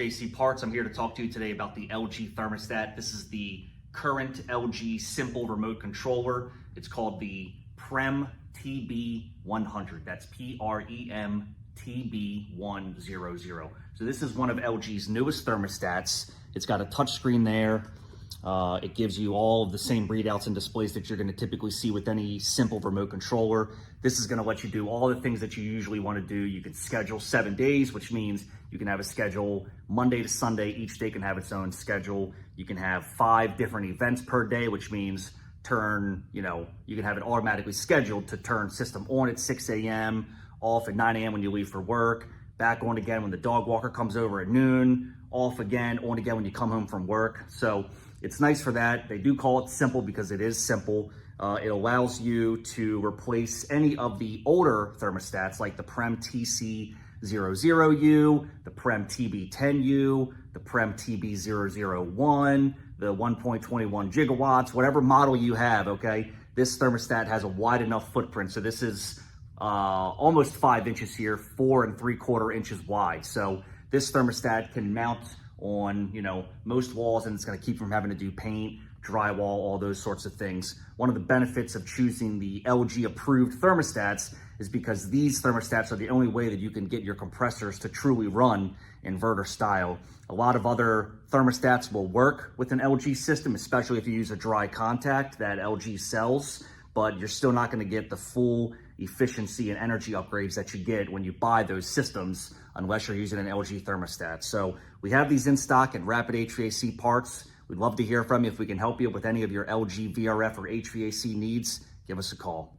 HVAC Parts. I'm here to talk to you today about the LG thermostat. This is the current LG simple remote controller. It's called the PREMTB100. That's PREMTB100. So this is one of LG's newest thermostats. It's got a touch screen there. It gives you all of the same readouts and displays that you're going to typically see with any simple remote controller. This is going to let you do all the things that you usually want to do. You can schedule 7 days, which means you can have a schedule Monday to Sunday. Each day can have its own schedule. You can have 5 different events per day, which means you can have it automatically scheduled to turn system on at 6 a.m., off at 9 a.m. when you leave for work, back on again when the dog walker comes over at noon, off again, on again when you come home from work. So it's nice for that. They do call it simple because it is simple. It allows you to replace any of the older thermostats like the PREMTC00U, the PREMTB10U, the PREMTB001, the 1.21 gigawatts, whatever model you have, okay? This thermostat has a wide enough footprint. So this is almost 5 inches here, 4 3/4 inches wide. So this thermostat can mount on most walls, and it's going to keep from having to do paint, drywall, all those sorts of things. One of the benefits of choosing the LG approved thermostats is because these thermostats are the only way that you can get your compressors to truly run inverter style. A lot of other thermostats will work with an LG system, especially if you use a dry contact that LG sells, but you're still not going to get the full efficiency and energy upgrades that you get when you buy those systems unless you're using an LG thermostat. So we have these in stock at Rapid HVAC Parts. We'd love to hear from you. If we can help you with any of your LG VRF or HVAC needs, give us a call.